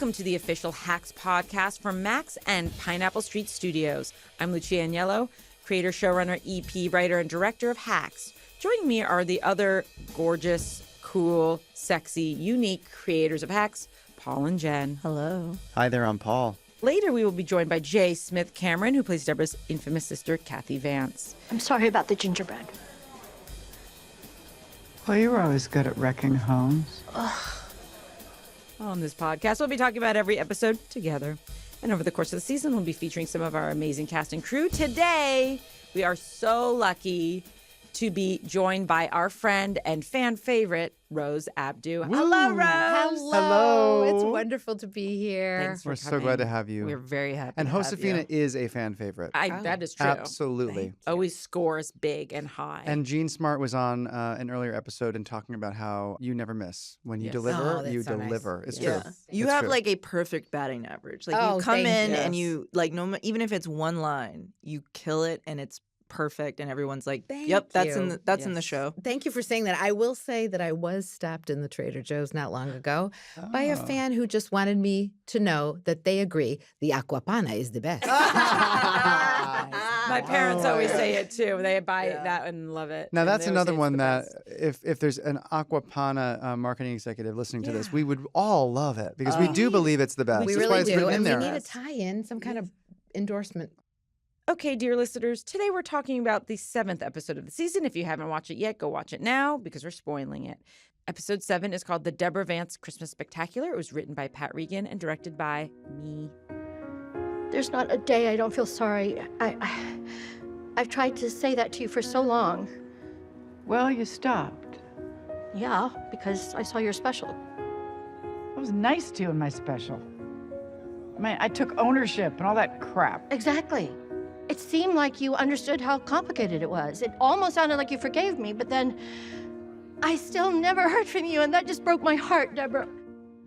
Welcome to the official Hacks podcast from Max and Pineapple Street Studios. I'm Lucia Aniello, creator, showrunner, EP, writer, and director of Hacks. Joining me are the other gorgeous, cool, sexy, unique creators of Hacks, Paul and Jen. Hello. Hi there, I'm Paul. Later, we will be joined by J. Smith Cameron, who plays Deborah's infamous sister, Kathy Vance. I'm sorry about the gingerbread. Well, you were always good at wrecking homes. On this podcast, we'll be talking about every episode together. And over the course of the season, we'll be featuring some of our amazing cast and crew. Today, we are so lucky to be joined by our friend and fan favorite, Rose Abdoo. Hello, Rose. Hello. It's wonderful to be here. Thanks for We're so coming. glad to have you. We're very happy And to have Josefina you. is a fan favorite. That is true. Absolutely. Always scores big and high. And Jean Smart was on an earlier episode and talking about how you never miss. When you deliver, Oh, that's you so nice. deliver. It's Yeah. true. You It's have true. like a perfect batting average. Like Oh, you come thank in you. and you like even if it's one line, you kill it and it's perfect and everyone's like, Thank "Yep, that's you. in the show." Thank you for saying that. I will say that I was stopped in the Trader Joe's not long ago by a fan who just wanted me to know that they agree the aquapana is the best. My parents always say it too. They buy that and love it. Now, And that's they always another say one it's the that best. if there's an Aquapana marketing executive listening to this, we would all love it because we do believe it's the best. We That's why really it's do. written in And we there. need a tie-in, some kind of endorsement. Okay, dear listeners, today we're talking about the 7th episode of the season. If you haven't watched it yet, go watch it now because we're spoiling it. Episode 7 is called The Deborah Vance Christmas Spectacular. It was written by Pat Regan and directed by me. There's not a day I don't feel sorry. I've tried to say that to you for so long. Well, you stopped. Yeah, because I saw your special. I was nice to you in my special. I mean, I took ownership and all that crap. Exactly. It seemed like you understood how complicated it was. It almost sounded like you forgave me, but then I still never heard from you, and that just broke my heart, Deborah.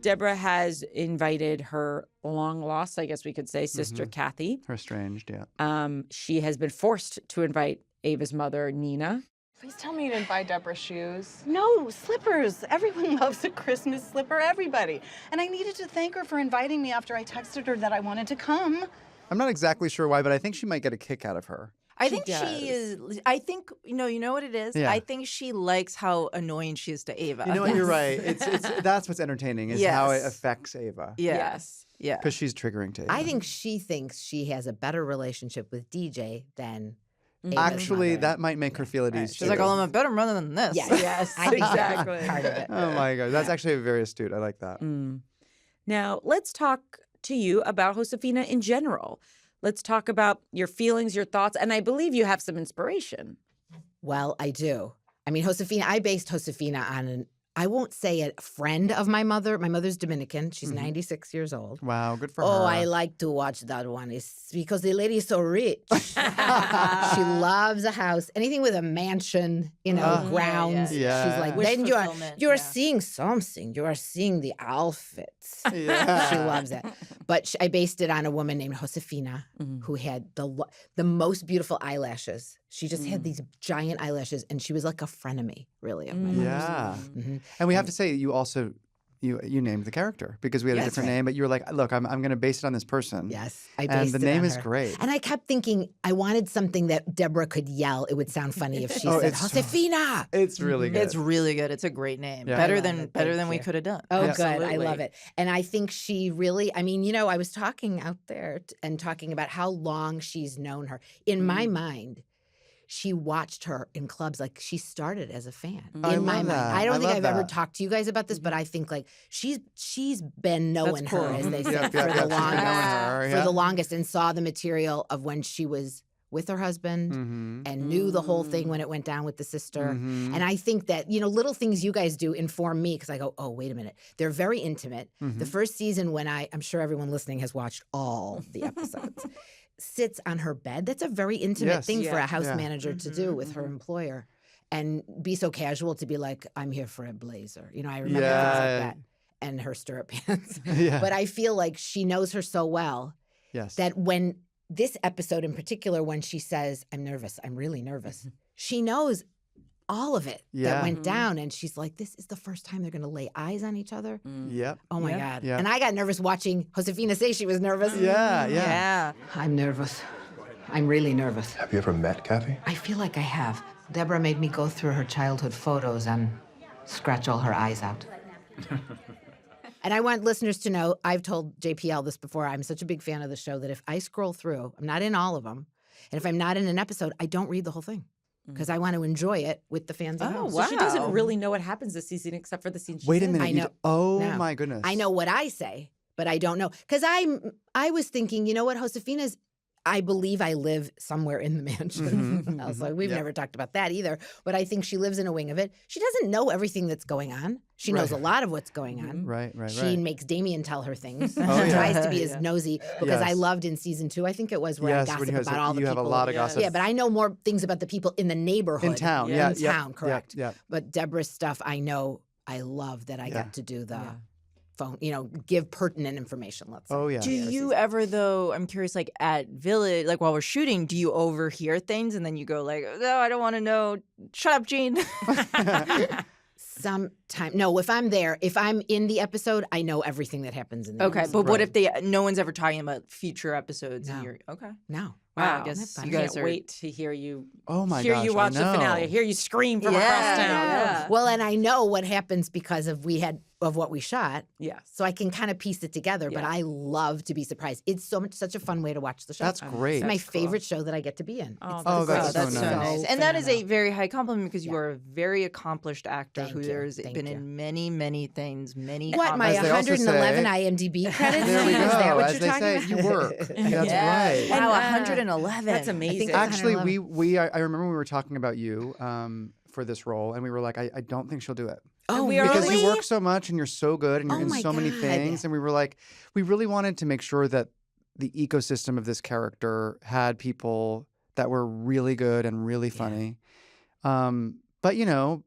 Deborah has invited her long lost, I guess we could say, sister Kathy. Her estranged, yeah. She has been forced to invite Ava's mother, Nina. Please tell me you didn't buy Deborah shoes. No, slippers. Everyone loves a Christmas slipper, everybody. And I needed to thank her for inviting me after I texted her that I wanted to come. I'm not exactly sure why, but I think she might get a kick out of her. I think does. she is. I think you know what it is. Yeah. I think she likes how annoying she is to Ava. You know what? You're right. It's that's what's entertaining is how it Yes. affects Ava. Yes. Yeah. Because she's triggering to Ava. I think she thinks she has a better relationship with DJ than Ava's Actually, mother. that might make her feel at ease. She's like, "Oh, I'm a better mother than this." Yes, Yes, I think exactly. that's part of it. Oh my God. That's actually very astute. I like that. Now, let's talk to you about Josefina in general. Let's talk about your feelings, your thoughts, and I believe you have some inspiration. Well, I do. I mean, I based Josefina on I won't say a friend of my mother. My mother's Dominican. She's 96 years old. Wow, good for her. Oh, I like to watch that one. It's because the lady is so rich. She loves a house, anything with a mansion, grounds. yeah. She's like, Wish then fulfillment, you are yeah. seeing something. You are seeing the outfits. Yeah. She loves it. But I based it on a woman named Josefina who had the most beautiful eyelashes. She just had these giant eyelashes, and she was like a frenemy, really, of my mother's. Yeah. Mhm. And we have to say, you also you named the character because we had a Yes, different right. name, but you were like, look, I'm going to base it on this person. Yes, I And based the it name on is her. great. And I kept thinking I wanted something that Deborah could yell. It would sound funny if she Oh, said, it's- Josefina! It's really good. It's really good. It's a great name. Yeah. Better I love than it. better Thank than we you. could have done. Oh, Yeah. good. I Absolutely. love it. And I think she really, I mean, I was talking out there and talking about how long she's known her. In my mind, she watched her in clubs like she started as a fan. I In my love mind. that. I don't I think love I've ever that. talked to you guys about this, but I think like she's been knowing her, as they say, Yep, for yep, the yep. She's been longest. knowing her, For yeah. the longest, and saw the material of when she was with her husband and knew the whole thing when it went down with the sister. And I think that, little things you guys do inform me because I go, oh, wait a minute. They're very intimate. The first season when I'm sure everyone listening has watched all the episodes, sits on her bed. That's a very intimate Yes. thing for a house Yeah. manager to do with her employer. And be so casual to be like, I'm here for a blazer. I remember things Yeah. like that. And her stirrup pants. Yeah. But I feel like she knows her so well Yes. that when this episode in particular, when she says, I'm nervous, I'm really nervous, she knows all of it Yeah. that went down. And she's like, this is the first time they're going to lay eyes on each other. Yep. Oh, my God. Yeah. And I got nervous watching Josefina say she was nervous. Yeah. I'm nervous. I'm really nervous. Have you ever met Kathy? I feel like I have. Deborah made me go through her childhood photos and scratch all her eyes out. And I want listeners to know, I've told JPL this before, I'm such a big fan of the show that if I scroll through, I'm not in all of them, and if I'm not in an episode, I don't read the whole thing because I want to enjoy it with the fans at home. So she doesn't really know what happens this season except for the scene she's Wait a in. minute. I know. No. My goodness. I know what I say, but I don't know. Because I was thinking, you know what, Josefina's, I believe I live somewhere in the mansion. I was like, we've never talked about that either. But I think she lives in a wing of it. She doesn't know everything that's going on. She knows a lot of what's going on. Right. She makes Damien tell her things. She yeah. tries to be as nosy because I Yes. loved in season 2, I think it was, where I Yes, gossip when you guys about all the you people. have a lot of gossip. Yeah, but I know more things about the people in the neighborhood. In town. In Yeah. town, correct. Yeah. But Deborah's stuff, I know, I love that I got to do the phone, give pertinent information, let's say. Oh, yeah. Do you ever, though, I'm curious, like at Village, like while we're shooting, do you overhear things and then you go like, no, I don't want to know. Shut up, Gene. Sometime. No, if I'm there, if I'm in the episode, I know everything that happens in the Okay, episode. but what if no one's ever talking about future episodes? No. And you're, okay. No. Wow, Wow. I guess I you guys can't are. wait to hear you. Oh, my hear gosh. you I watch the know. finale. Hear you scream from across Yeah. town. Yeah. Well, and I know what happens because of what we shot. Yes. So I can kind of piece it together, but Yeah. I love to be surprised. It's such a fun way to watch the show. That's great. It's my That's cool. favorite show that I get to be in. Oh, It's Oh, the that's best. so so nice. nice. And that is a phenomenal. very high compliment because you Yeah. are a very accomplished actor Thank who you. there's Thank been you. in many, many things, many What, my As they also 111 say- IMDb credits? There we go. Is that what As you're they talking say, about? you work. That's Yeah. right. Wow, And, 111. That's amazing. Actually, 111. I remember we were talking about you for this role, and we were like, I don't think she'll do it. Oh, we are Because really? you work so much and you're so good and you're Oh in my so many God. things. And we were like, we really wanted to make sure that the ecosystem of this character had people that were really good and really funny. But,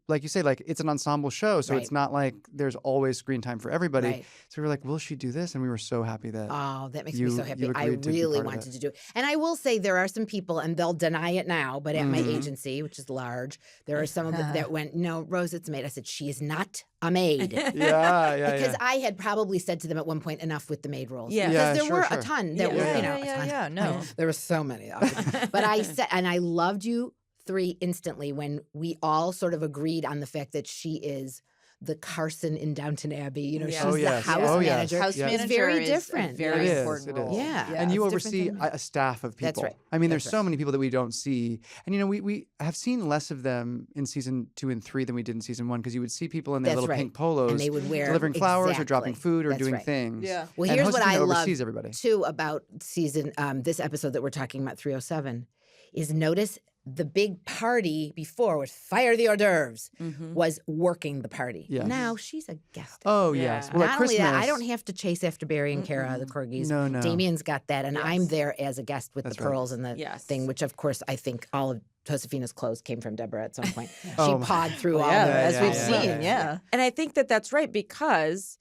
like you say, like it's an ensemble show. So Right. it's not like there's always screen time for everybody. Right. So we were like, will she do this? And we were so happy that. Oh, that makes You- me so happy. you I agreed to be really part of wanted it. to do it. And I will say there are some people, and they'll deny it now, but at my Mhm. agency, which is large, there are some of them that went, no, Rose, it's a maid. I said, she is not a maid. yeah. Because I had probably said to them at one point, enough with the maid roles. Yeah. Because Yeah, there sure, were sure. a ton. There were, a ton. no. There were so many of them. But I said, and I loved you three instantly when we all sort of agreed on the fact that she is the Carson in Downton Abbey. Yeah. She's Oh, the yes. house Oh, yes. manager. House Yeah. manager It's very is different. a very It is, important it is. role. Yeah. And you it's oversee different than- a staff of people. That's right. I mean, That's there's so many people that we don't see. And, we have seen less of them in season 2 and 3 than we did in season 1 because you would see people in their That's little right. pink polos And they would wear delivering flowers or dropping exactly. food or That's doing right. things. Yeah. Well, And here's what Josefina I love oversees everybody. too about this episode that we're talking about, 307, is notice the big party before was fire the hors d'oeuvres, was working the party. Yes. Now she's a guest. Oh, Yeah. yes. Well, at Not only Christmas, that, I don't have to chase after Barry and Kara, the corgis. No, no. Damien's got that, and I'm Yes. there as a guest with That's the right. pearls and the Yes. thing, which of course I think all of Josefina's clothes came from Deborah at some point. She Oh, my- pawed through all Yeah, of as it. we've yeah, seen, yeah. And I think that that's right because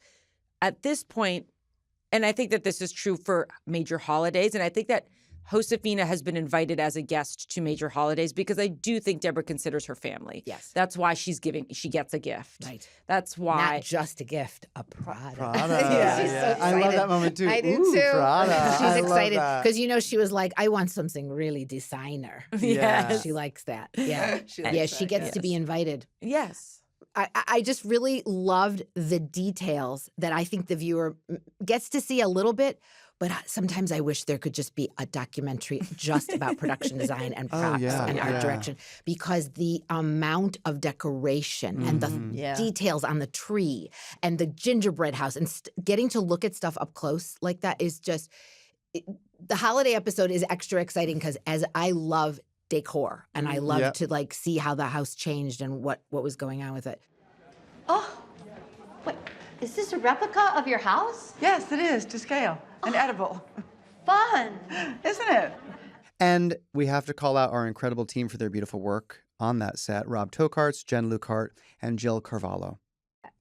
at this point, and I think that this is true for major holidays, and I think that Josefina has been invited as a guest to major holidays because I do think Deborah considers her family. Yes. That's why she gets a gift. Right. That's why. Not just a gift, a Prada. Prada. She's yeah. so I love excited. that moment too. I do Ooh, too. Prada. She's I love excited that. because she was like, I want something really designer. Yes. She likes that. Yeah. She Yeah, likes she that, gets to be invited. Yes. I just really loved the details that I think the viewer gets to see a little bit, but sometimes I wish there could just be a documentary just about production design and props yeah, and art yeah. direction, because the amount of decoration and the Yeah. details on the tree and the gingerbread house and getting to look at stuff up close like that is just the holiday episode is extra exciting because as I love decor and I love Yep. to see how the house changed and what was going on with it. Oh, wait, is this a replica of your house? Yes, it is, to scale. And edible. Fun. Isn't it? And we have to call out our incredible team for their beautiful work on that set. Rob Tokarts, Jen Lucart, and Jill Carvalho.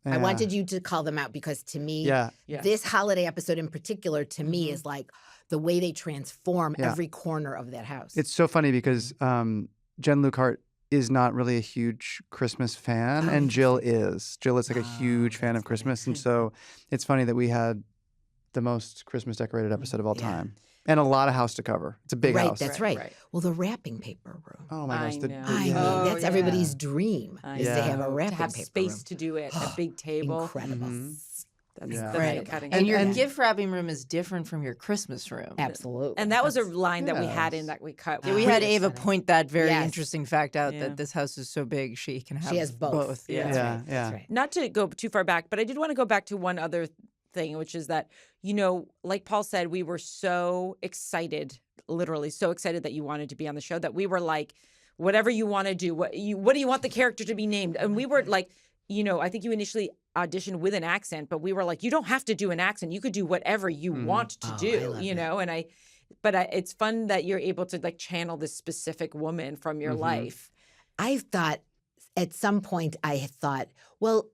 I wanted you to call them out because to me, Yeah. this holiday episode in particular, to me, is like the way they transform Yeah. every corner of that house. It's so funny because Jen Lucart is not really a huge Christmas fan, and Jill is. Jill is like a huge fan of Christmas, and so it's funny that we had the most Christmas decorated episode of all time, and a lot of house to cover. It's a big house. That's right. Well, the wrapping paper room. Oh my gosh, I mean, that's everybody's dream is to have a wrapping to have paper space room. to do it, a big table. Incredible. That's Yeah. the Right. cutting. And your gift wrapping room is different from your Christmas room. Absolutely. And that was a line that we had in that we cut. Yeah, we had Ava Pretty point that very Yes. interesting fact out Yeah. that this house is so big she can have She has both. Yeah. That's Yeah, right. yeah. That's right. Not to go too far back, but I did want to go back to one other thing, which is that, like Paul said, we were so excited, literally so excited that you wanted to be on the show that we were like, whatever you want to do, what do you want the character to be named? And we were like, I think you initially auditioned with an accent, but we were like, you don't have to do an accent. You could do whatever you want to do, and it's fun that you're able to like channel this specific woman from your life. I thought at some point I had thought, well,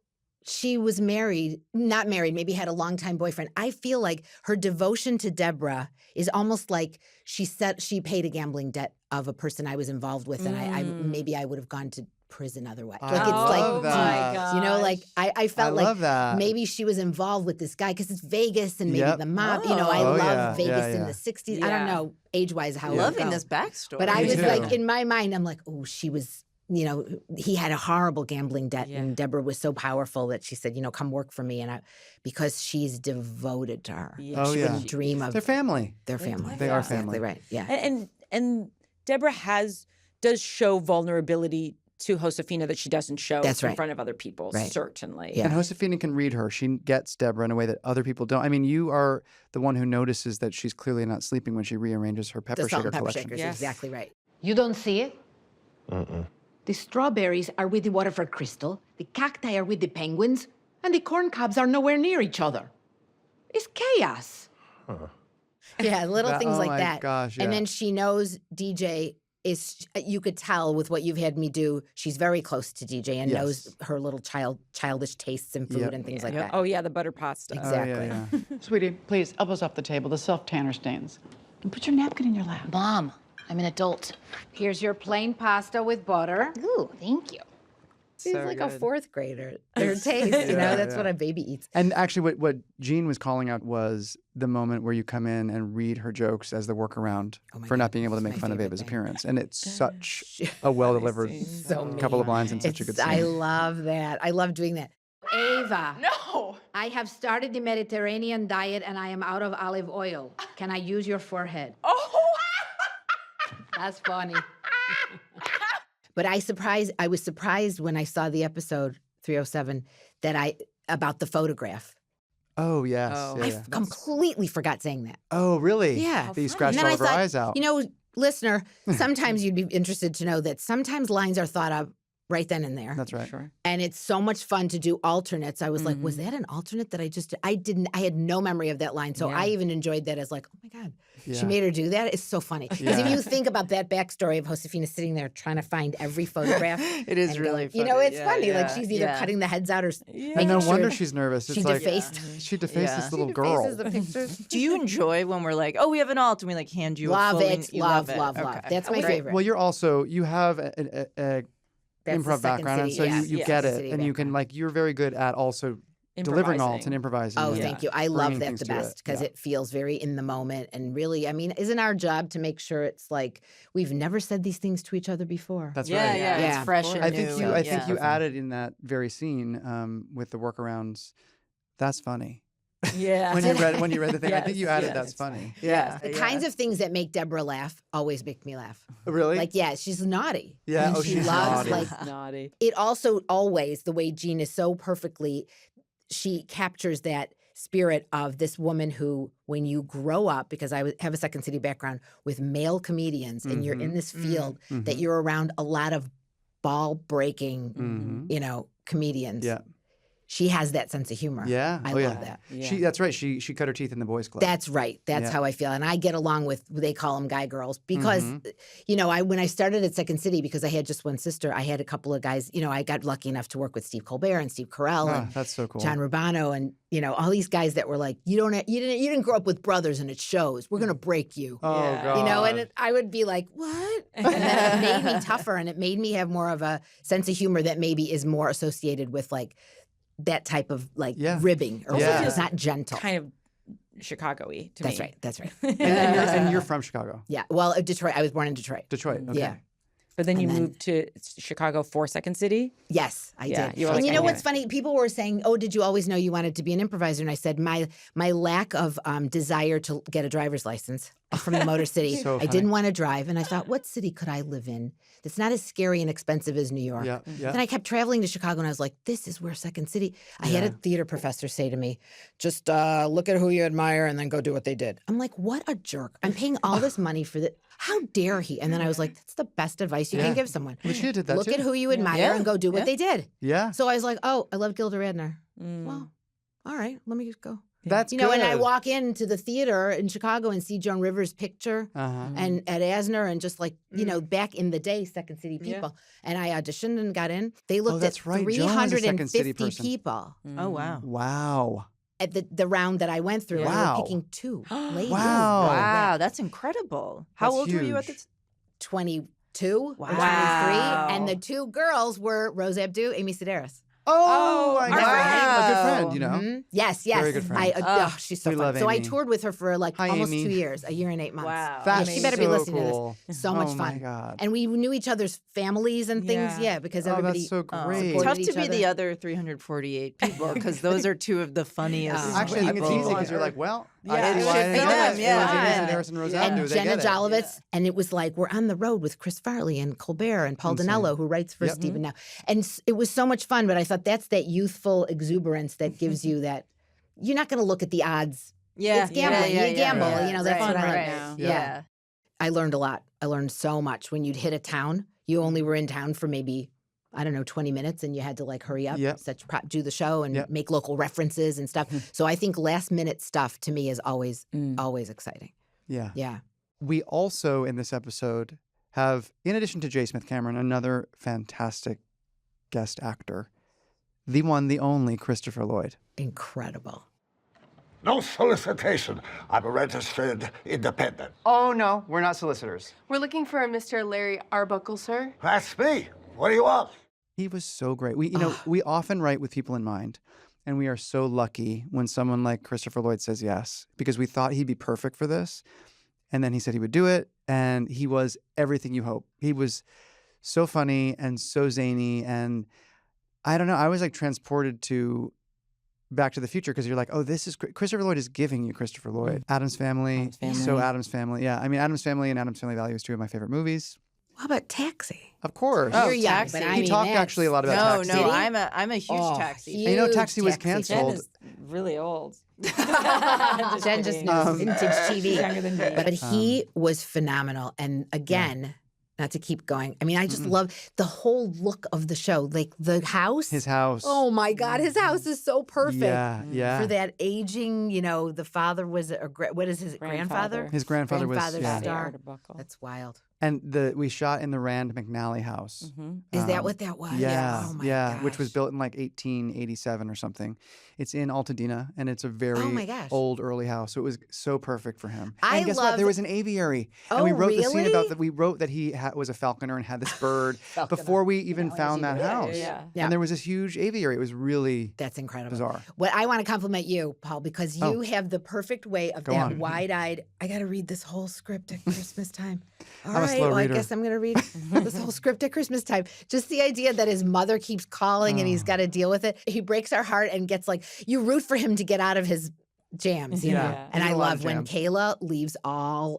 she was not married, maybe had a longtime boyfriend. I feel like her devotion to Deborah is almost like she paid a gambling debt of a person I was involved with, and I would have gone to prison otherwise. I Like it's love like, that. like I felt love that. maybe she was involved with this guy because it's Vegas and maybe Yep. the mob. Oh. I Oh, love yeah. Vegas Yeah, in yeah. the 60s. I don't Yeah. know age-wise how it would Loving go. this backstory. But I Me was too. like, in my mind, I'm like, oh, she was, he had a horrible gambling debt, and Deborah was so powerful that she said, come work for me, and because she's devoted to her, Yeah. Oh, she yeah. wouldn't dream of Their family. their family. They are Exactly family. right. Yeah. And Deborah does show vulnerability to Josefina that she doesn't show That's in right. front of other people, Right. certainly. Yeah. And Josefina can read her. She gets Deborah in a way that other people don't. I mean, you are the one who notices that she's clearly not sleeping when she rearranges her pepper The salt shaker and pepper collection. shakers, Yes. exactly right. You don't see it? The strawberries are with the Waterford crystal, the cacti are with the penguins, and the corn cobs are nowhere near each other. It's chaos. Yeah, little things oh like my that. gosh, yeah. And then she knows DJ you could tell with what you've had me do, she's very close to DJ and knows her little childish tastes in food Yep. and things like that. Oh, yeah, the butter pasta. Exactly. Oh, yeah, yeah. Sweetie, please, elbows off the table, the self-tanner stains. And put your napkin in your lap. Mom, I'm an adult. Here's your plain pasta with butter. Ooh, thank you. She's like a fourth grader. Their taste, that's what a baby eats. And actually, what Jean was calling out was the moment where you come in and read her jokes as the workaround for not being able to make fun of Ava's appearance. And it's such a well-delivered couple of lines and such a good scene. I love that. I love doing that. Ava. No. I have started the Mediterranean diet and I am out of olive oil. Can I use your forehead? Oh. That's funny. But I was surprised when I saw the episode 307 about the photograph. Oh, yes. Oh. Yeah, I yeah. completely forgot saying that. Oh, really? Yeah. That you scratched And all then of her eyes out. Listener, sometimes you'd be interested to know that sometimes lines are thought of right then and there. That's right. Sure. And it's so much fun to do alternates. I was like, was that an alternate that I had no memory of that line. So I even enjoyed that as like, oh my God, she Yeah. made her do that. It's so funny. Because if Yeah. you think about that backstory of Josefina sitting there trying to find every photograph. It is and really going, funny. it's funny. Like she's either cutting the heads out or And no wonder she's nervous. It's she like defaced. she defaced Yeah. this little girl. the pictures. Do you enjoy when we're like, oh, we have an alt, and we like hand you Love a full it. Love. That's my favorite. Well, you have a That's the improv Second background, and City, so yeah. you Yeah. get Second it, City and you can you're very good at also delivering alt and improvising. Oh, and thank you. I love bringing that things the to it. best because Yeah. it feels very in the moment. And really, I mean, isn't our job to make sure it's like we've never said these things to each other before? That's Yeah, right. yeah, Yeah. it's fresh and I new. think you. and- I think yeah. you added in that very scene with the workarounds. That's funny. Yeah. when you read the thing, I think you added Yes. that's funny. Yeah. The kinds of things that make Deborah laugh always make me laugh. Really? Like, yeah, she's naughty. Yeah, And oh, she she's loves naughty. like Naughty. it also always the way Jean is so perfectly she captures that spirit of this woman who when you grow up because have a Second City background with male comedians and you're in this field that you're around a lot of ball breaking comedians. Yeah. she has that sense of humor. Yeah. I oh, love yeah. that. Yeah. That's right. She cut her teeth in the boys' club. That's right. That's Yeah. how I feel. And I get along with, they call them guy girls because, Mm-hmm. you know, when I started at Second City, because I had just one sister, I had a couple of guys, you know, I got lucky enough to work with Steve Colbert and Steve Carell Ah, and that's so cool. John Rubano and, you know, all these guys that were like, you didn't grow up with brothers and it shows. We're going to break you. Oh, Yeah. God. You know, and I would be like, what? And then it made me tougher and it made me have more of a sense of humor that maybe is more associated with like that type of like Yeah. ribbing or Yeah. something. It's not gentle. Kind of Chicago-y to That's me. right. That's right. And you're from Chicago. Yeah. Well, Detroit. I was born in Detroit. Detroit. Okay. Yeah. But then you And then- moved to Chicago for Second City. Yes, I Yeah, did. you were And like, you I know knew what's it. funny? People were saying, "Oh, did you always know you wanted to be an improviser?" And I said, "My lack of desire to get a driver's license from the Motor City. So I funny. didn't want to drive, and I thought, what city could I live in that's not as scary and expensive as New York?" Yeah. Yeah. Then I kept traveling to Chicago, and I was like, "This is where Second City." I had a theater professor say to me, "Just look at who you admire, and then go do what they did." I'm like, "What a jerk! I'm paying all this money for that. How dare he?" And then I was like, "That's the best advice you Yeah. can give someone. Lucia did that Look too. at who you admire Yeah. and go do what Yeah. they did." Yeah. So I was like, "Oh, I love Gilda Radner. Mm. Well, all right, let me just go." That's You know, good. and I walk into the theater in Chicago and see Joan Rivers' picture Uh-huh. and at Asner and just like, you know, back in the day, Second City people. And I auditioned and got in. They looked that's at right. Joan was a Second City 350 person. people Oh, wow. Wow. at the round that I went through. Wow. And they were picking 2 ladies. Wow. Wow, that's incredible. How That's old were you at huge. this? 22 or 23. Wow. And the 2 girls were Rose Abdoo, Amy Sedaris. Oh, my our God. friend. A good friend, you know. Mhm. Yes, yes. Very good friend. She's so We fun. love So I Amy. toured with her for like Hi, almost Amy. 2 years, a year and 8 months. Wow. That's She better be so listening to this. cool. So much Oh, fun. my God. And we knew each other's families and things, Yeah. because Oh, everybody. that's so great. supported Tough each to be the other. other 348 people because those are 2 of the funniest Actually, I think people. it's easy because you're like, well, Yeah, I it see should why I be didn't know them, that. yeah. It was Amy Yeah. Sedaris and Rose And Abdoo. They Jenna get it. Jolovitz, and it was like we're on the road with Chris Farley and Colbert and Paul Insane. Dinello, who writes for Yep. Stephen now, and it was so much fun. But I thought that's that youthful exuberance that gives you that you're not going to look at the odds. Yeah, It's gambling. You gamble, you know, that's what I like right. now. Yeah. I learned a lot. I learned so much. When you'd hit a town, you only were in town for maybe, I don't know, 20 minutes, and you had to like hurry up, Yep. do the show and Yep. make local references and stuff. So I think last minute stuff to me is always exciting. Yeah. Yeah. We also, in this episode, have, in addition to J. Smith Cameron, another fantastic guest actor, the one, the only Christopher Lloyd. Incredible. No solicitation. I'm a registered independent. Oh, no, we're not solicitors. We're looking for a Mr. Larry Arbuckle, sir. That's me. What do you want? He was so great. We often write with people in mind, and we are so lucky when someone like Christopher Lloyd says yes, because we thought he'd be perfect for this. And then he said he would do it, and he was everything you hope. He was so funny and so zany, and I don't know, I was like transported to Back to the Future, because you're like, oh, this is Christopher Lloyd is giving you Christopher Lloyd. Addams Family, so Addams Family. Yeah, I mean, Addams Family and Addams Family Values, 2 of my favorite movies. How about Taxi? Of course. You're young, Taxi. but I He mean, talked that's- actually a lot about Taxi. No, I'm a huge Taxi huge fan. And you know, Taxi was Taxi Jen canceled. is really old. Jen just knows vintage TV. She's younger than me. But he was phenomenal. And again, not to keep going, I mean, I just love the whole look of the show. Like the house. His house. Oh my God, his house is so perfect. Yeah, yeah. For that aging, the father was what is his grandfather? His grandfather was, Grandfather's yeah. star. Arbuckle. That's wild. And we shot in the Rand McNally house. Is that what that was? Yeah, Oh my yeah, which was gosh. built in like 1887 or something. It's in Altadena, and it's a very Oh my gosh. old, early house. So it was so perfect for him. I And guess what? There love- was an aviary, and Oh, we wrote the scene really? about that. We wrote that he was a falconer and had this bird before we even found that house. Yeah. Yeah. And there was this huge aviary. It was really That's incredible. bizarre. What I want to compliment you, Paul, because you have the perfect way of Go that on. wide-eyed. I got to read this whole script at Christmas time. All I'm a right, slow well, reader. I guess I'm going to read this whole script at Christmas time. Just the idea that his mother keeps calling and he's got to deal with it. He breaks our heart and gets like you root for him to get out of his jams, you know. Yeah. And He I had a lot love of when jams. Kayla leaves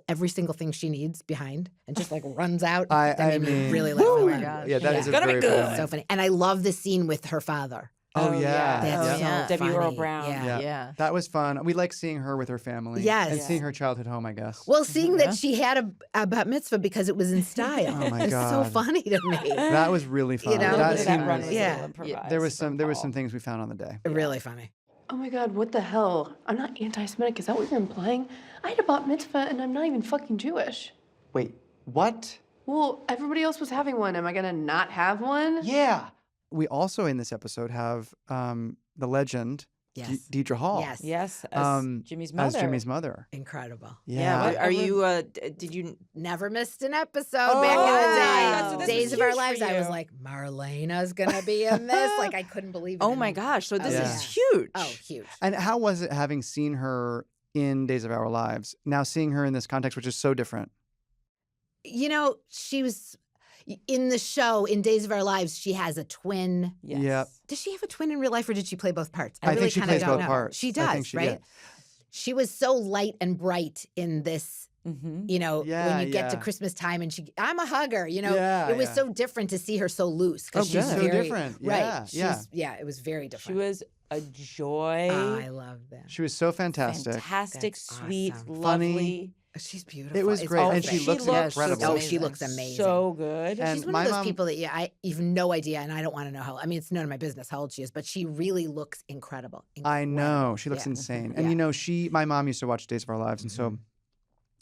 every single thing she needs behind and just like runs out. I That made me mean, really laugh. Oh out my loud. gosh. Yeah, that Yeah. is a Gonna be very good. funny. So funny. And I love the scene with her father. Oh, yeah. That's Oh, so yeah. Debbie funny. Earl Brown. Yeah. Yeah. That was fun. We like seeing her with her family. Yes. And seeing her childhood home, I guess. Well, seeing that she had a bat mitzvah because it was in style. Oh, my It's so God. funny to me. That was really fun. You know? That That scene run was, was a yeah. little improvised there was from some Paul. things we found on the day. Really funny. Oh my God, what the hell? I'm not anti-Semitic. Is that what you're implying? I had a bat mitzvah and I'm not even fucking Jewish. Wait, what? Well, everybody else was having one. Am I gonna not have one? Yeah. We also in this episode have the legend, Yes. Deidre Hall. Yes. Yes, as Jimmy's mother. As Jimmy's mother. Incredible. Yeah. What, are you? Did you? Never missed an episode Oh, back in the wow. So day. this Days was of Our huge for Lives. I was you. like, Marlena's gonna be in this. Like I couldn't believe it. Oh And my then- gosh! So this Yeah. is huge. Oh, huge. And how was it having seen her in Days of Our Lives, now seeing her in this context, which is so different? You know, she was in the show in Days of Our Lives. She has a twin. Yes. Yep. Does she have a twin in real life, or did she play both parts? I think really she kinda plays don't both know. parts. She I does, think she right? did. She was so light and bright in this. Mm-hmm. You know, Yeah, when you get to yeah. Christmas time, and I'm a hugger. You know, Yeah, it was yeah. so different to see her so loose Oh, because she's so very different. Right? Yeah, yeah. Yeah, it was very She different. was a joy. I love that. She was so fantastic. Fantastic, That's sweet, awesome. Funny. lovely. She's beautiful. It was It's great, all and she fake. looks incredible. Oh, she looks amazing. So good. And She's one my of those mom- people that I have no idea, and I don't want to know how. I mean, it's none of my business how old she is, but she really looks incredible. I know. She looks Yeah. insane. And Yeah. you know, my mom used to watch Days of Our Lives, and so,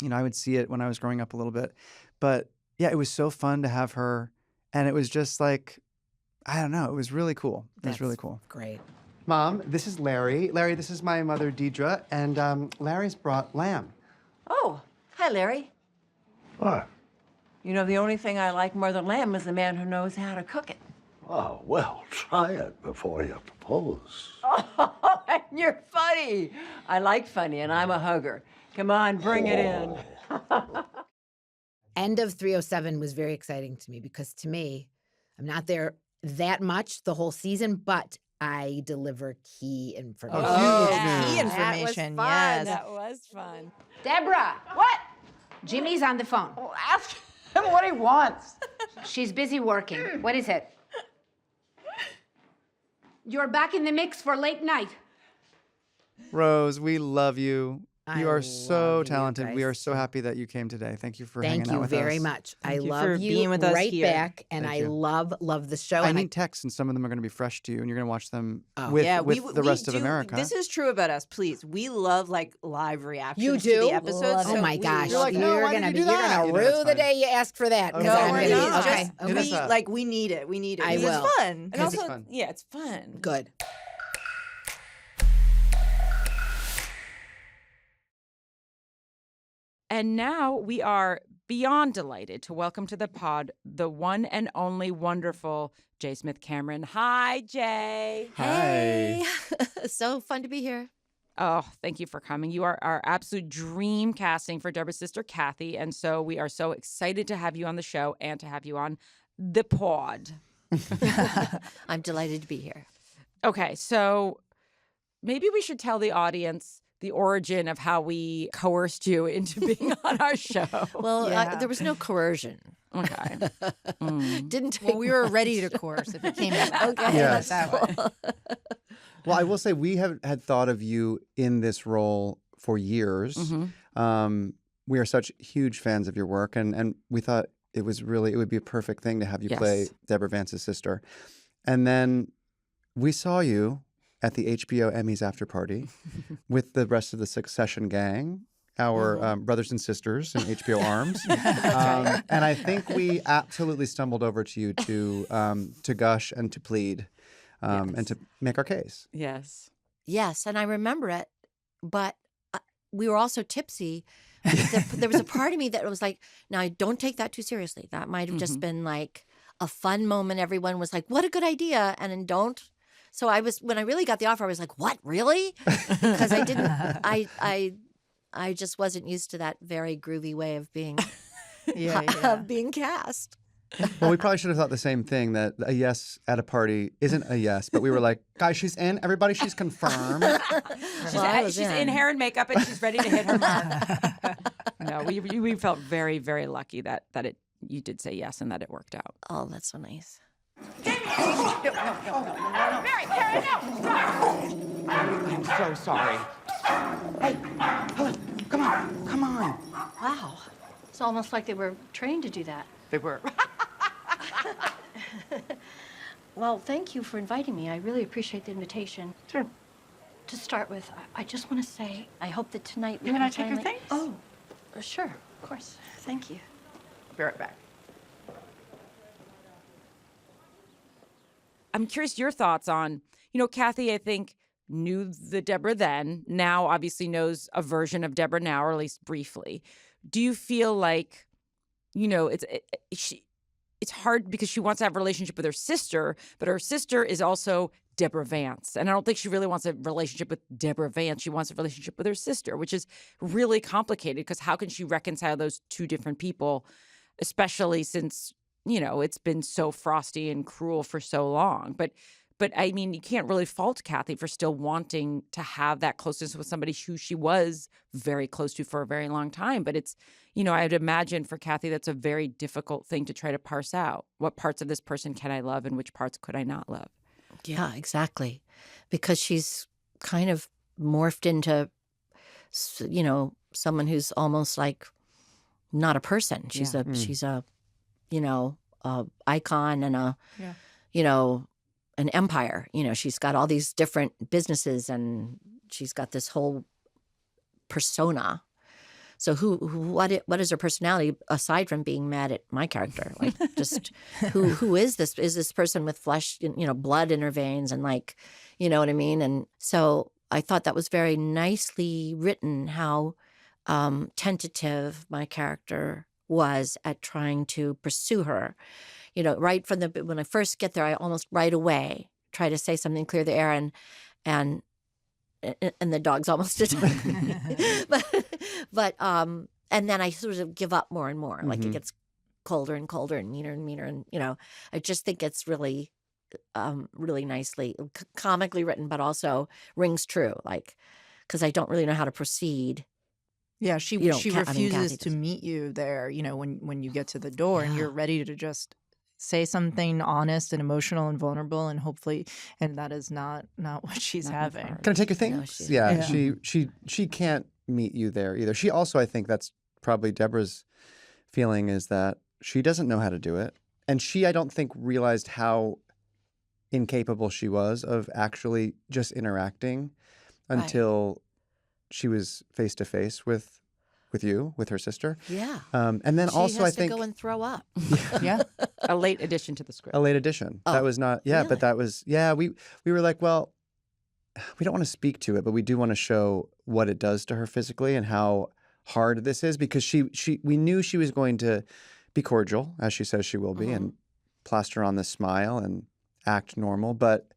you know, I would see it when I was growing up a little bit. But yeah, it was so fun to have her, and it was just like, I don't know, it was really cool. It was really cool. Great. Mom, this is Larry. Larry, this is my mother, Deidre, and Larry's brought lamb. Oh, hi, Larry. What? You know, the only thing I like more than lamb is the man who knows how to cook it. Oh, well, try it before you propose. Oh, and you're funny. I like funny, and I'm a hugger. Come on, bring it in. End of 307 was very exciting to me because to me, I'm not there that much the whole season, but I deliver key information. Oh, Yeah. key That was information. fun. Yes. That was fun. Deborah! What? Jimmy's on the phone. Well, ask him what he wants. She's busy working. What is it? You're back in the mix for late night. Rose, we love you. You I are so love you talented. We are guys. so happy that you came today. Thank you for Thank hanging out you with very us. much. I Thank you love for you being with us right here. back, and Thank I you. love the show. I and need texts, and some of them are going to be fresh to you, and you're going to watch them Oh. with, Yeah, with the rest of do- America. This is true about us. Please, we love like live reactions You to do? the episodes. Oh so my we gosh, You're like, love no, it. why did you do that? You're You gonna know, that's rue the fine. day you asked for that. 'cause No, I'm we're gonna be- not. Okay, Just, Hit us we up. like we need it. We need it. I because will. It's fun. And This is also, fun. yeah, it's fun. Good. And now we are beyond delighted to welcome to the pod the one and only wonderful Jay Smith Cameron. Hi, Jay. Hi. So fun to be here. Oh, thank you for coming. You are our absolute dream casting for Deborah's sister, Kathy. And so we are so excited to have you on the show and to have you on the pod. I'm delighted to be here. Okay, so maybe we should tell the audience the origin of how we coerced you into being on our show. Well, Yeah. there was no coercion. Okay. Didn't take Well, we were ready to course if it came out. Okay, Yes. that's cool. Well, I will say we had thought of you in this role for years. We are such huge fans of your work, and we thought it would be a perfect thing to have you play Yes. Deborah Vance's sister. And then we saw you at the HBO Emmys after party with the rest of the Succession gang, our brothers and sisters in HBO arms. And I think we absolutely stumbled over to you to gush and to plead and to make our case. Yes. Yes, and I remember it, but we were also tipsy. There was a part of me that was like, now don't take that too seriously. That might have just been like a fun moment. Everyone was like, what a good idea. And then don't. So when I really got the offer, I was like, what, really? Because I didn't, I just wasn't used to that very groovy way of being, of being cast. Well, we probably should have thought the same thing, that a yes at a party isn't a yes. But we were like, guys, she's in. Everybody, she's confirmed. She's in hair and makeup and she's ready to hit her mark. No, we felt very, very lucky that you did say yes and that it worked out. Oh, that's so nice. Mary, Karen, no! I'm so sorry. Hey, Helen, come on. Wow. It's almost like they were trained to do that. They were. Well, thank you for inviting me. I really appreciate the invitation. Sure. To start with, I just want to say, I hope that tonight we You can want to take your finally- things? Oh, sure, of course. Thank you. Be right back. I'm curious your thoughts on, Kathy, I think, knew the Deborah then, now obviously knows a version of Deborah now, or at least briefly. Do you feel like, it's hard because she wants to have a relationship with her sister, but her sister is also Deborah Vance. And I don't think she really wants a relationship with Deborah Vance. She wants a relationship with her sister, which is really complicated because how can she reconcile those two different people, especially since, it's been so frosty and cruel for so long. But I mean, you can't really fault Kathy for still wanting to have that closeness with somebody who she was very close to for a very long time. But it's, I'd imagine for Kathy, that's a very difficult thing to try to parse out. What parts of this person can I love and which parts could I not love? Yeah, exactly. Because she's kind of morphed into, someone who's almost like not a person. She's she's a, icon and an empire. She's got all these different businesses and she's got this whole persona. So what is her personality aside from being mad at my character? Like, just who is this? Is this person with flesh, blood in her veins, and like, you know what I mean? And so I thought that was very nicely written. How tentative my character was at trying to pursue her. Right from when I first get there, I almost right away try to say something, clear the air, and the dog's almost attacked me. but and then I sort of give up more and more. Like it gets colder and colder and meaner, and I just think it's really, really nicely comically written, but also rings true. Like, because I don't really know how to proceed. Yeah, she refuses to meet you there. When you get to the door and you're ready to just say something honest and emotional and vulnerable, and hopefully, and that is not what she's having. Can I take your things? Yeah. She can't meet you there either. She also, I think that's probably Deborah's feeling, is that she doesn't know how to do it. And she, I don't think, realized how incapable she was of actually just interacting until she was face to face with you, with her sister. Yeah. And then she also, has I think to go and throw up. Yeah. A late addition to the script. A late addition. That was not. Yeah, really? but that was. Yeah, we were like, well, we don't want to speak to it, but we do want to show what it does to her physically and how hard this is, because we knew she was going to be cordial, as she says she will be, and plaster on this smile and act normal, but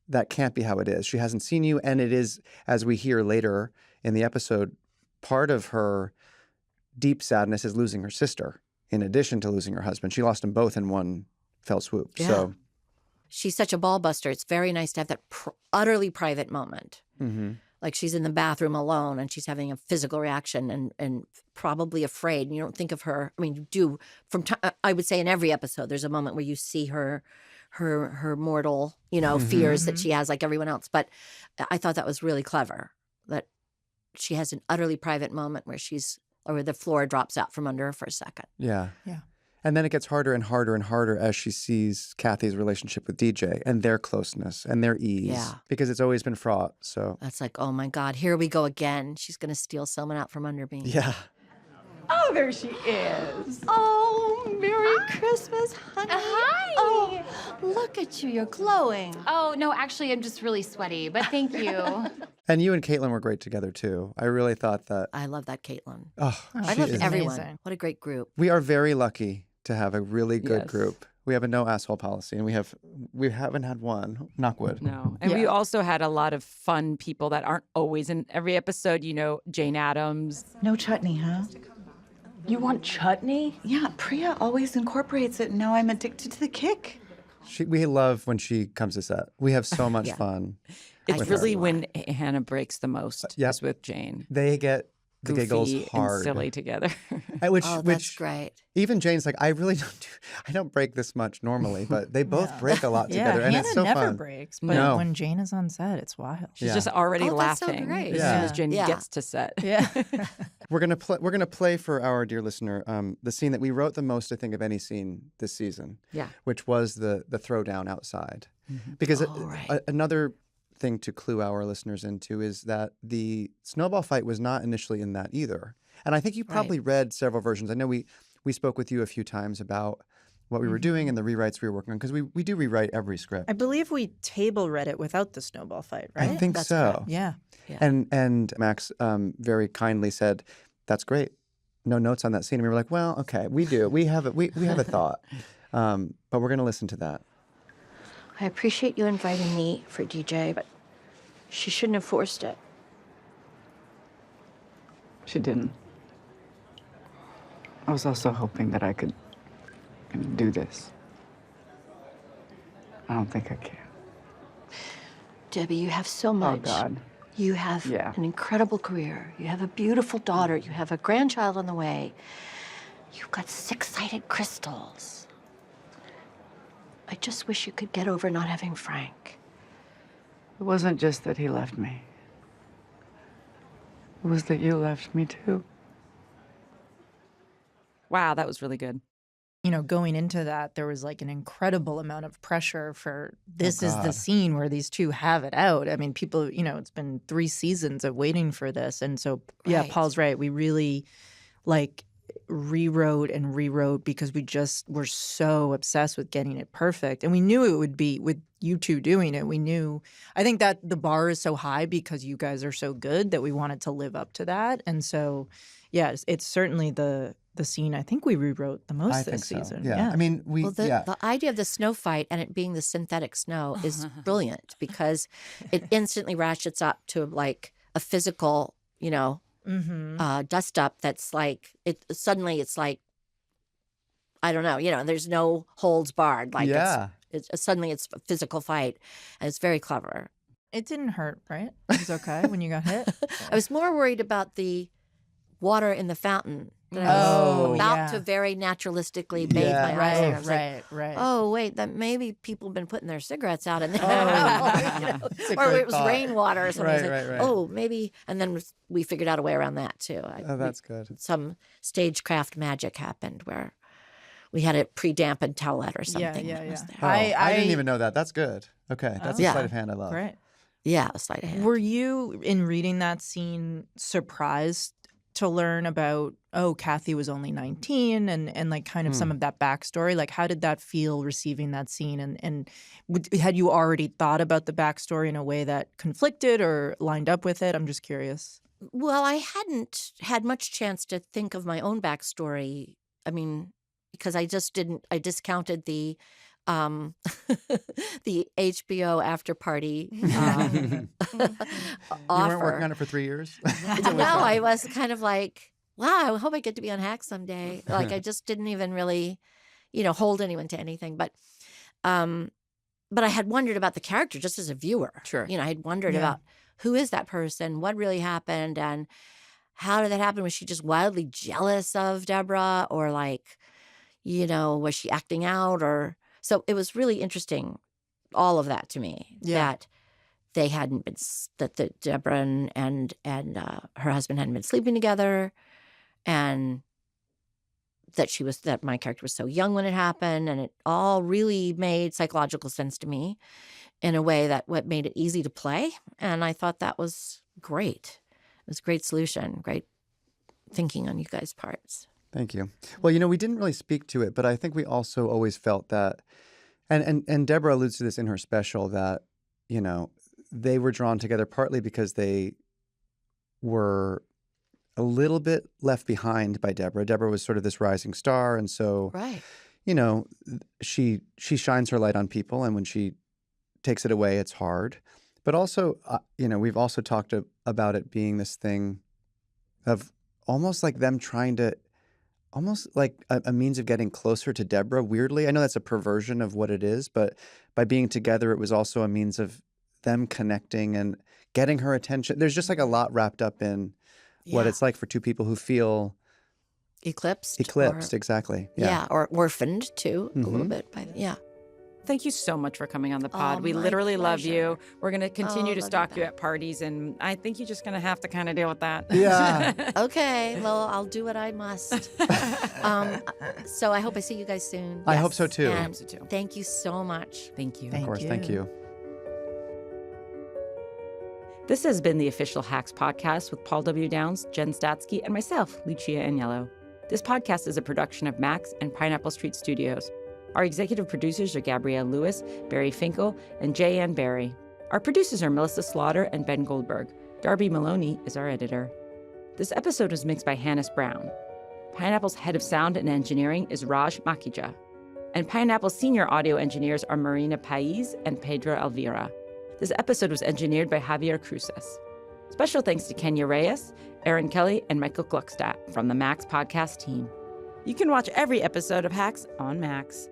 that can't be how it is. She hasn't seen you, and it is, as we hear later in the episode, part of her deep sadness is losing her sister in addition to losing her husband. She lost them both in one fell swoop. Yeah. So she's such a ball buster. It's very nice to have that utterly private moment. Like she's in the bathroom alone and she's having a physical reaction and probably afraid. And you don't think of her. I mean, you do I would say in every episode, there's a moment where you see her mortal, fears that she has like everyone else. But I thought that was really clever, that she has an utterly private moment where the floor drops out from under her for a second. Yeah. Yeah. And then it gets harder and harder and harder as she sees Kathy's relationship with DJ and their closeness and their ease. Yeah. Because it's always been fraught. So That's like, oh my God, here we go again. She's going to steal someone out from under me. yeah. Oh, there she is. Oh, Merry Christmas, honey. Hi. Oh, look at you. You're glowing. Oh, no, actually, I'm just really sweaty, but thank you. And you and Caitlin were great together too. I really thought that. I love that Caitlin. Oh, I she love is- everyone. amazing. What a great group. We are very lucky to have a really good Yes. group. We have a no asshole policy, and we haven't had one. Knock wood. No. And we also had a lot of fun people that aren't always in every episode. Jane Addams. No chutney, huh? You want chutney? Yeah, Priya always incorporates it, and now I'm addicted to the kick. We love when she comes to set. We have so much fun. It's with really her. when Hannah breaks the most is with Jane. They get the goofy giggles and hard. silly together. That's great. Even Jane's like, I don't break this much normally, but they both break a lot together, and Hannah it's so never fun. breaks, but No. when Jane is on set, it's wild. She's just already that's so laughing great. as soon as Jen gets to set. Yeah. We're gonna play for our dear listener the scene that we wrote the most, I think, of any scene this season. Yeah. Which was the throwdown outside, because another thing to clue our listeners into is that the snowball fight was not initially in that either. And I think you probably read several versions. I know we spoke with you a few times about what we were doing and the rewrites we were working on, because we do rewrite every script. I believe we table read it without the snowball fight, right? I think so. Yeah. And Max very kindly said, "That's great. No notes on that scene." And we were like, "Well, okay, we do. We have a thought, but we're going to listen to that." I appreciate you inviting me for DJ, but she shouldn't have forced it. She didn't. I was also hoping that I could do this. I don't think I can. Debbie, you have so much. Oh, God. You have an incredible career. You have a beautiful daughter. You have a grandchild on the way. You've got 6-sided crystals. I just wish you could get over not having Frank. It wasn't just that he left me. It was that you left me, too. Wow, that was really good. You know, going into that, there was like an incredible amount of pressure for this is the scene where these two have it out. I mean, people, you know, it's been 3 seasons of waiting for this. And so, yeah, Paul's right. We really like rewrote and rewrote because we just were so obsessed with getting it perfect. And we knew it would be with you two doing it. We knew, I think that the bar is so high because you guys are so good that we wanted to live up to that. And so, yes, it's certainly the scene I think we rewrote the most this season. Yeah. I mean, the idea of the snow fight and it being the synthetic snow is brilliant because it instantly ratchets up to like a physical, you know, dust up that's like suddenly it's like I don't know, you know, there's no holds barred. Like it's suddenly it's a physical fight, and it's very clever. It didn't hurt, right? It was okay when you got hit. I was more worried about the water in the fountain. I was about to very naturalistically bathe my eyes. Right. Oh, wait, that maybe people have been putting their cigarettes out in there. Or it was rainwater or something. Right. Oh, maybe. And then we figured out a way around that, too. That's good. Some stagecraft magic happened where we had a pre-damp and towelette or something. Yeah. I didn't even know that. That's good. Okay. That's a sleight of hand I love. Great. Yeah, a sleight of hand. Were you, in reading that scene, surprised to learn about, Kathy was only 19 and like kind of some of that backstory? Like, how did that feel receiving that scene? And had you already thought about the backstory in a way that conflicted or lined up with it? I'm just curious. Well, I hadn't had much chance to think of my own backstory. I mean, because I just didn't, I discounted the the HBO after party offer. You weren't working on it for 3 years? No, I was kind of like, wow, I hope I get to be on Hack someday. Like I just didn't even really, you know, hold anyone to anything. But I had wondered about the character just as a viewer. Sure. You know, I had wondered about who is that person, what really happened, and how did that happen? Was she just wildly jealous of Deborah, or like, you know, was she acting out? Or so it was really interesting, all of that to me, that they hadn't been, that Deborah and her husband hadn't been sleeping together, and that my character was so young when it happened, and it all really made psychological sense to me in a way that what made it easy to play, and I thought that was great. It was a great solution, great thinking on you guys' parts. Thank you. Well, you know, we didn't really speak to it, but I think we also always felt that, and Deborah alludes to this in her special, that, you know, they were drawn together partly because they were a little bit left behind by Deborah. Deborah was sort of this rising star, and so, you know, she shines her light on people, and when she takes it away, it's hard. But also, you know, we've also talked about it being this thing of almost like them trying to, almost like a means of getting closer to Deborah, weirdly. I know that's a perversion of what it is, but by being together, it was also a means of them connecting and getting her attention. There's just like a lot wrapped up in what it's like for two people who feel eclipsed. Exactly. Yeah, or orphaned too, a little bit. Thank you so much for coming on the pod. We literally love you. We're going to continue to stalk you at parties, and I think you're just going to have to kind of deal with that. Yeah. Okay, well, I'll do what I must. So I hope I see you guys soon. I hope so too. And I hope so too. Thank you so much. Thank you. Of course, thank you. This has been the official Hacks podcast with Paul W. Downs, Jen Statsky, and myself, Lucia Aniello. This podcast is a production of Max and Pineapple Street Studios. Our executive producers are Gabrielle Lewis, Barry Finkel, and Jay Ann Barry. Our producers are Melissa Slaughter and Ben Goldberg. Darby Maloney is our editor. This episode was mixed by Hannes Brown. Pineapple's head of sound and engineering is Raj Makija. And Pineapple's senior audio engineers are Marina Pais and Pedro Elvira. This episode was engineered by Javier Cruces. Special thanks to Kenya Reyes, Aaron Kelly, and Michael Gluckstadt from the Max podcast team. You can watch every episode of Hacks on Max.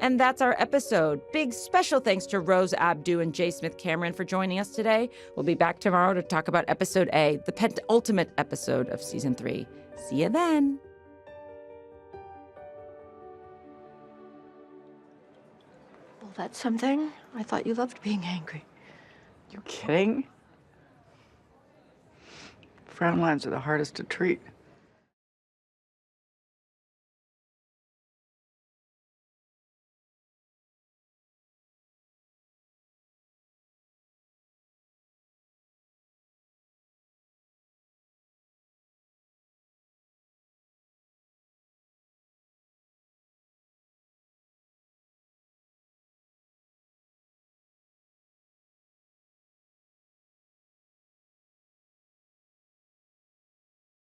And that's our episode. Big special thanks to Rose Abdoo and J. Smith Cameron for joining us today. We'll be back tomorrow to talk about episode A, the penultimate episode of season 3. See you then. Well, that's something. I thought you loved being angry. You kidding? Frown lines are the hardest to treat.